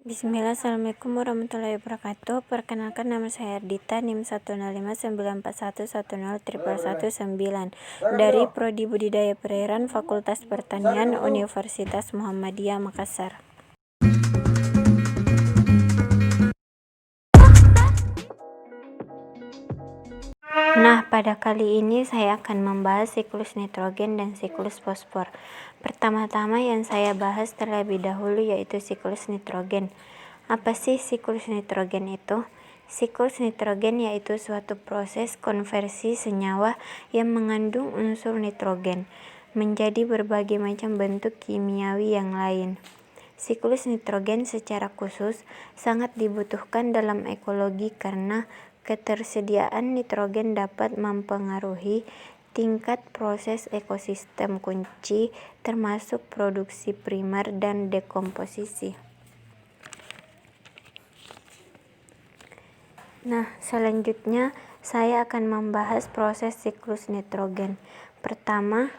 Bismillah, Assalamualaikum warahmatullahi wabarakatuh. Perkenalkan, nama saya Ardita, NIM 1059441010019 dari Prodi Budidaya Perairan Fakultas Pertanian Universitas Muhammadiyah Makassar. Nah, pada kali ini saya akan membahas siklus nitrogen dan siklus fosfor. Pertama-tama yang saya bahas terlebih dahulu yaitu siklus nitrogen. Apa sih siklus nitrogen itu? Siklus nitrogen yaitu suatu proses konversi senyawa yang mengandung unsur nitrogen menjadi berbagai macam bentuk kimiawi yang lain. Siklus nitrogen secara khusus sangat dibutuhkan dalam ekologi karena ketersediaan nitrogen dapat mempengaruhi tingkat proses ekosistem kunci termasuk produksi primer dan dekomposisi. Nah, selanjutnya saya akan membahas proses siklus nitrogen. Pertama,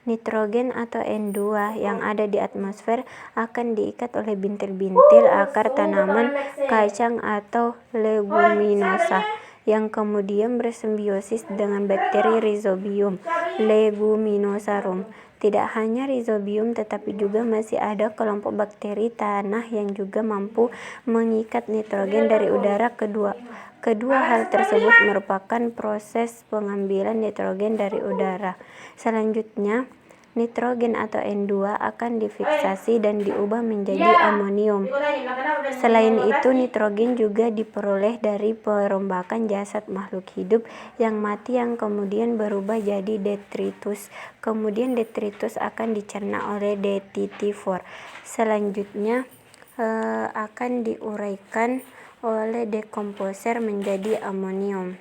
nitrogen atau N2 yang ada di atmosfer akan diikat oleh bintil-bintil akar tanaman kacang atau leguminosa yang kemudian bersimbiosis dengan bakteri Rhizobium leguminosarum. Tidak hanya Rhizobium tetapi juga masih ada kelompok bakteri tanah yang juga mampu mengikat nitrogen dari udara. Kedua hal tersebut merupakan proses pengambilan nitrogen dari udara. Selanjutnya, nitrogen atau N2 akan difiksasi dan diubah menjadi amonium. Selain itu, nitrogen juga diperoleh dari perombakan jasad makhluk hidup yang mati yang kemudian berubah jadi detritus. Kemudian detritus akan dicerna oleh detitivor. Selanjutnya akan diuraikan oleh dekomposer menjadi amonium.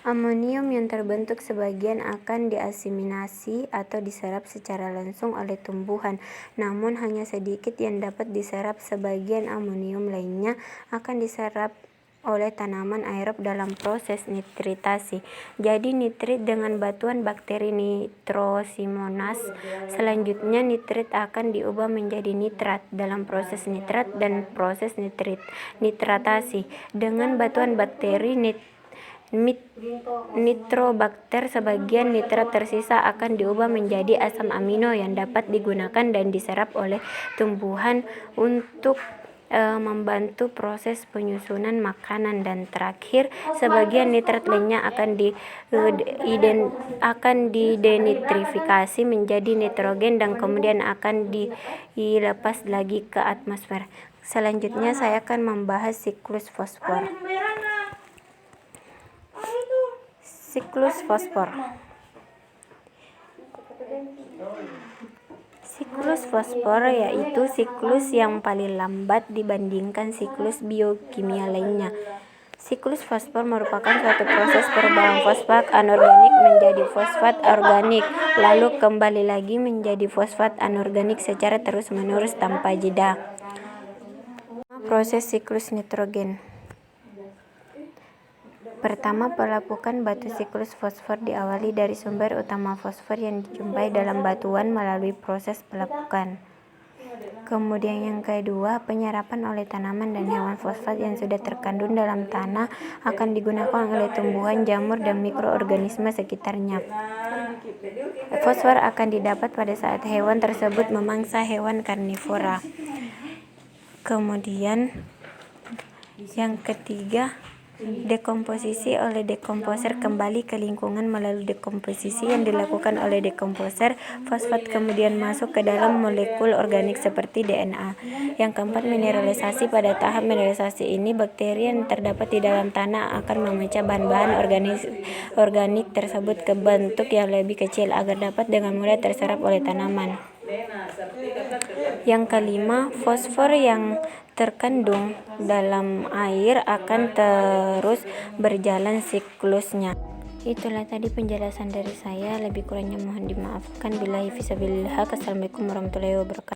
Amonium yang terbentuk sebagian akan diasimilasi atau diserap secara langsung oleh tumbuhan, namun hanya sedikit yang dapat diserap. Sebagian amonium lainnya akan diserap oleh tanaman aerob dalam proses nitritasi. Jadi nitrit dengan bantuan bakteri Nitrosimonas. Selanjutnya nitrit akan diubah menjadi nitrat dalam proses nitrat dan proses nitratasi. Dengan bantuan bakteri Nitrobakter, sebagian nitrat tersisa akan diubah menjadi asam amino yang dapat digunakan dan diserap oleh tumbuhan untuk membantu proses penyusunan makanan. Dan terakhir, sebagian nitrat lainnya akan didenitrifikasi menjadi nitrogen dan kemudian akan dilepas lagi ke atmosfer. Selanjutnya saya akan membahas siklus fosfor. Siklus fosfor. Siklus fosfor yaitu siklus yang paling lambat dibandingkan siklus biokimia lainnya. Siklus fosfor merupakan suatu proses perubahan fosfat anorganik menjadi fosfat organik, lalu kembali lagi menjadi fosfat anorganik secara terus-menerus tanpa jeda. Proses siklus nitrogen. Pertama, pelapukan batu siklus fosfor diawali dari sumber utama fosfor yang dijumpai dalam batuan melalui proses pelapukan. Kemudian yang kedua, penyerapan oleh tanaman dan hewan fosfat yang sudah terkandung dalam tanah akan digunakan oleh tumbuhan, jamur, dan mikroorganisme sekitarnya. Fosfor akan didapat pada saat hewan tersebut memangsa hewan karnivora. Kemudian yang ketiga, dekomposisi oleh dekomposer kembali ke lingkungan. Melalui dekomposisi yang dilakukan oleh dekomposer, fosfat kemudian masuk ke dalam molekul organik seperti DNA. Yang keempat, mineralisasi. Pada tahap mineralisasi ini, bakteri yang terdapat di dalam tanah akan memecah bahan-bahan organik tersebut ke bentuk yang lebih kecil agar dapat dengan mudah terserap oleh tanaman. Yang kelima, fosfor yang terkandung dalam air akan terus berjalan siklusnya. Itulah tadi penjelasan dari saya, lebih kurangnya mohon dimaafkan. Billahi fisabilillah. Assalamualaikum warahmatullahi wabarakatuh.